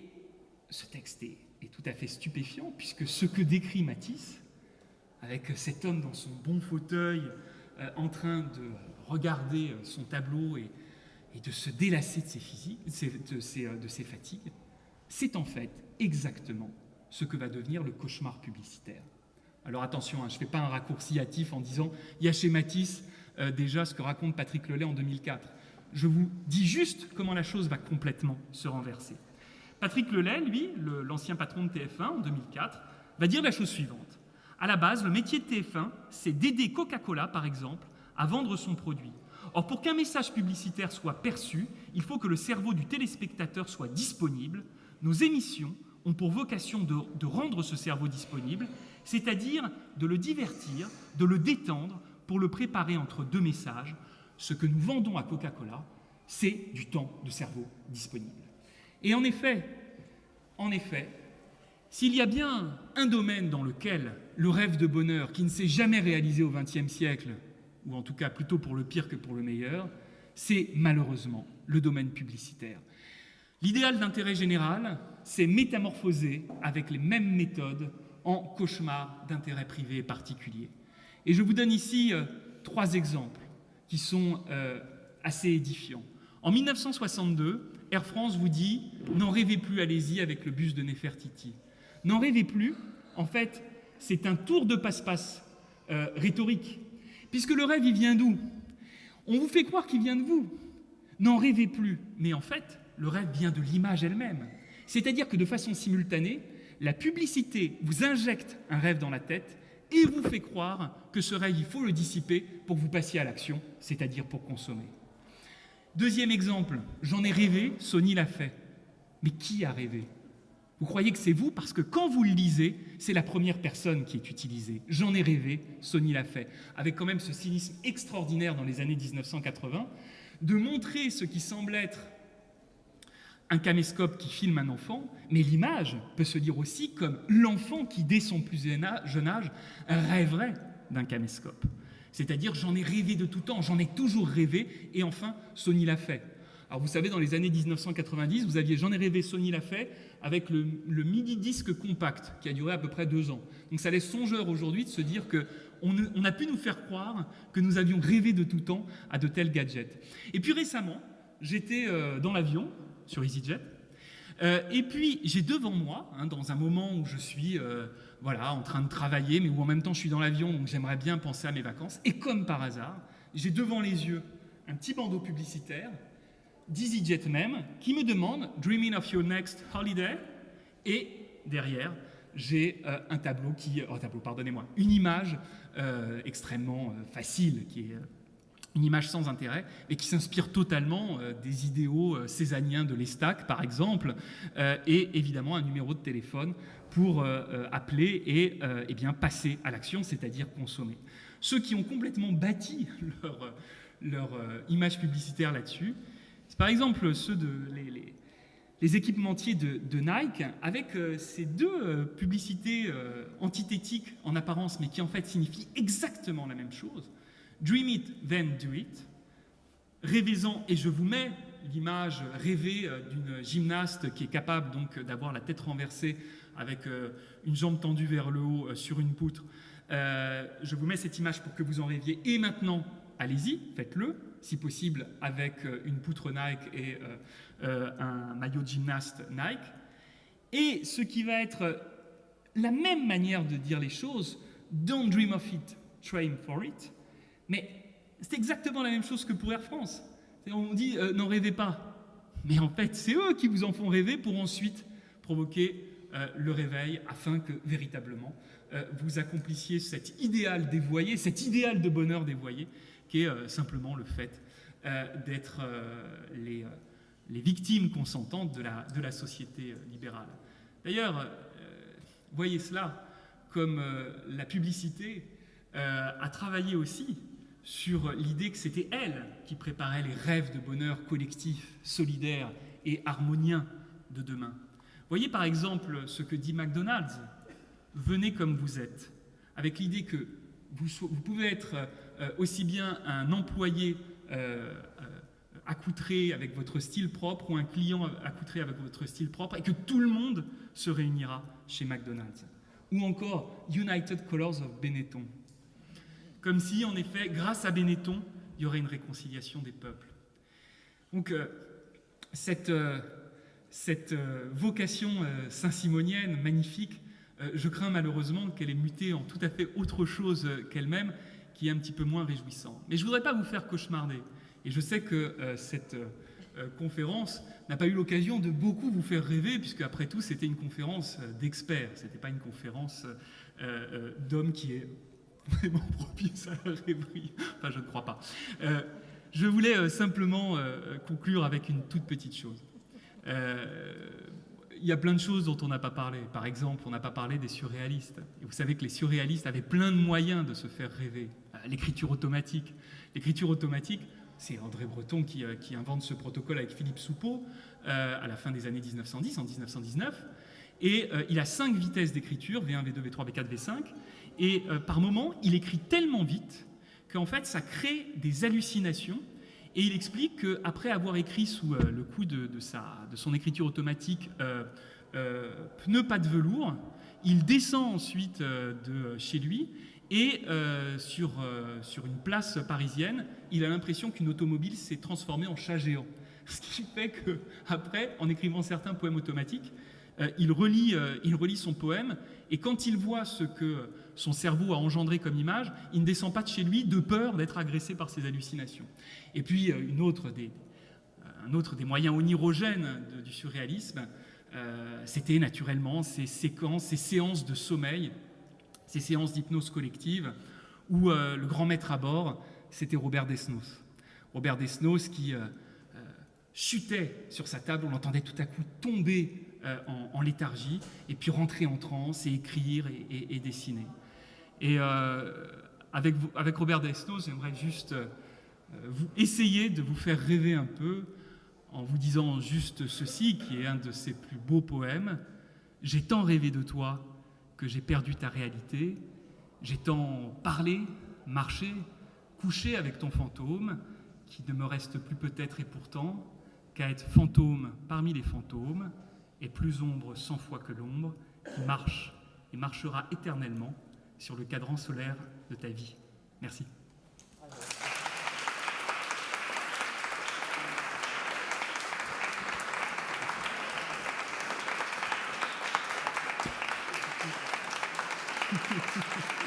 ce texte est tout à fait stupéfiant, puisque ce que décrit Matisse, avec cet homme dans son bon fauteuil, en train de regarder son tableau et de se délasser de ses fatigues, c'est en fait exactement ce que va devenir le cauchemar publicitaire. Alors attention, je ne fais pas un raccourci hâtif en disant il y a chez Matisse déjà ce que raconte Patrick Lelay en 2004. Je vous dis juste comment la chose va complètement se renverser. Patrick Lelay, lui, l'ancien patron de TF1 en 2004, va dire la chose suivante. À la base, le métier de TF1, c'est d'aider Coca-Cola, par exemple, à vendre son produit. Or, pour qu'un message publicitaire soit perçu, il faut que le cerveau du téléspectateur soit disponible. Nos émissions ont pour vocation de rendre ce cerveau disponible, c'est-à-dire de le divertir, de le détendre pour le préparer entre deux messages. Ce que nous vendons à Coca-Cola, c'est du temps de cerveau disponible. Et en effet, s'il y a bien un domaine dans lequel le rêve de bonheur, qui ne s'est jamais réalisé au XXe siècle, ou en tout cas plutôt pour le pire que pour le meilleur, c'est malheureusement le domaine publicitaire. L'idéal d'intérêt général s'est métamorphosé avec les mêmes méthodes en cauchemar d'intérêt privé et particulier. Et je vous donne ici 3 exemples qui sont assez édifiants. En 1962, Air France vous dit « N'en rêvez plus, allez-y avec le bus de Néfertiti ». N'en rêvez plus, en fait, c'est un tour de passe-passe rhétorique. Puisque le rêve, il vient d'où? On vous fait croire qu'il vient de vous. N'en rêvez plus. Mais en fait, le rêve vient de l'image elle-même. C'est-à-dire que de façon simultanée, la publicité vous injecte un rêve dans la tête et vous fait croire que ce rêve, il faut le dissiper pour que vous passiez à l'action, c'est-à-dire pour consommer. Deuxième exemple, j'en ai rêvé, Sony l'a fait. Mais qui a rêvé? Vous croyez que c'est vous parce que quand vous le lisez, c'est la première personne qui est utilisée. J'en ai rêvé, Sony l'a fait. Avec quand même ce cynisme extraordinaire dans les années 1980, de montrer ce qui semble être un caméscope qui filme un enfant, mais l'image peut se lire aussi comme l'enfant qui, dès son plus jeune âge, rêverait d'un caméscope. C'est-à-dire, j'en ai rêvé de tout temps, j'en ai toujours rêvé, et enfin, Sony l'a fait. Alors vous savez, dans les années 1990, vous aviez J'en ai rêvé, Sony l'a fait, avec le mini-disque compact, qui a duré à peu près 2 ans. Donc ça laisse songeur aujourd'hui de se dire qu'on a pu nous faire croire que nous avions rêvé de tout temps à de tels gadgets. Et puis récemment, j'étais dans l'avion, sur EasyJet, et puis j'ai devant moi, dans un moment où je suis en train de travailler, mais où en même temps je suis dans l'avion, donc j'aimerais bien penser à mes vacances, et comme par hasard, j'ai devant les yeux un petit bandeau publicitaire, d'EasyJet même, qui me demande « Dreaming of your next holiday ?» et derrière, j'ai une image extrêmement facile, qui est une image sans intérêt, et qui s'inspire totalement des idéaux césaniens de l'Estac, par exemple, et évidemment un numéro de téléphone pour appeler et passer à l'action, c'est-à-dire consommer. Ceux qui ont complètement bâti leur image publicitaire là-dessus, c'est par exemple les équipementiers de Nike, avec ces deux publicités antithétiques en apparence, mais qui en fait signifient exactement la même chose. Dream it, then do it. Rêvez-en, et je vous mets l'image rêvée d'une gymnaste qui est capable donc d'avoir la tête renversée avec une jambe tendue vers le haut sur une poutre. Je vous mets cette image pour que vous en rêviez. Et maintenant, allez-y, faites-le, si possible avec une poutre Nike et un maillot de gymnaste Nike. Et ce qui va être la même manière de dire les choses, don't dream of it, train for it. Mais c'est exactement la même chose que pour Air France. On dit n'en rêvez pas. Mais en fait, c'est eux qui vous en font rêver pour ensuite provoquer le réveil afin que véritablement vous accomplissiez cet idéal dévoyé, cet idéal de bonheur dévoyé qui est simplement le fait d'être les victimes consentantes de la société libérale. D'ailleurs, voyez cela comme la publicité a travaillé aussi sur l'idée que c'était elle qui préparait les rêves de bonheur collectif, solidaire et harmonien de demain. Voyez par exemple ce que dit McDonald's. Venez comme vous êtes, avec l'idée que vous pouvez être aussi bien un employé accoutré avec votre style propre ou un client accoutré avec votre style propre et que tout le monde se réunira chez McDonald's. Ou encore United Colors of Benetton. Comme si, en effet, grâce à Benetton, il y aurait une réconciliation des peuples. Donc, cette vocation saint-simonienne, magnifique, je crains malheureusement qu'elle ait muté en tout à fait autre chose qu'elle-même, qui est un petit peu moins réjouissant. Mais je ne voudrais pas vous faire cauchemarder. Et je sais que cette conférence n'a pas eu l'occasion de beaucoup vous faire rêver, puisque après tout, c'était une conférence d'experts. Ce n'était pas une conférence d'hommes qui est vraiment propice à la rêverie. Enfin, je ne crois pas. Je voulais simplement conclure avec une toute petite chose. Il y a plein de choses dont on n'a pas parlé. Par exemple, on n'a pas parlé des surréalistes. Et vous savez que les surréalistes avaient plein de moyens de se faire rêver. L'écriture automatique. L'écriture automatique, c'est André Breton qui invente ce protocole avec Philippe Soupeau à la fin des années 1910, en 1919. Et il a 5 vitesses d'écriture, V1, V2, V3, V4, V5. Et par moment, il écrit tellement vite qu'en fait, ça crée des hallucinations. Et il explique qu'après avoir écrit sous le coup de son écriture automatique Pneus pas de velours, il descend ensuite de chez lui et sur une place parisienne, il a l'impression qu'une automobile s'est transformée en chat géant. Ce qui fait qu'après, en écrivant certains poèmes automatiques, il relit son poème et quand il voit ce que son cerveau a engendré comme image, il ne descend pas de chez lui de peur d'être agressé par ses hallucinations. Et puis, un autre des moyens onirogènes du surréalisme, c'était naturellement ces séances de sommeil, ces séances d'hypnose collective, où le grand maître à bord, c'était Robert Desnos. Robert Desnos qui chutait sur sa table, on l'entendait tout à coup tomber en léthargie, et puis rentrer en transe et écrire et dessiner. Et avec Robert Desnos, j'aimerais juste essayer de vous faire rêver un peu en vous disant juste ceci, qui est un de ses plus beaux poèmes. « J'ai tant rêvé de toi que j'ai perdu ta réalité. J'ai tant parlé, marché, couché avec ton fantôme, qui ne me reste plus peut-être et pourtant qu'à être fantôme parmi les fantômes, et plus ombre 100 fois que l'ombre, qui marche et marchera éternellement sur le cadran solaire de ta vie. » Merci. Thank you.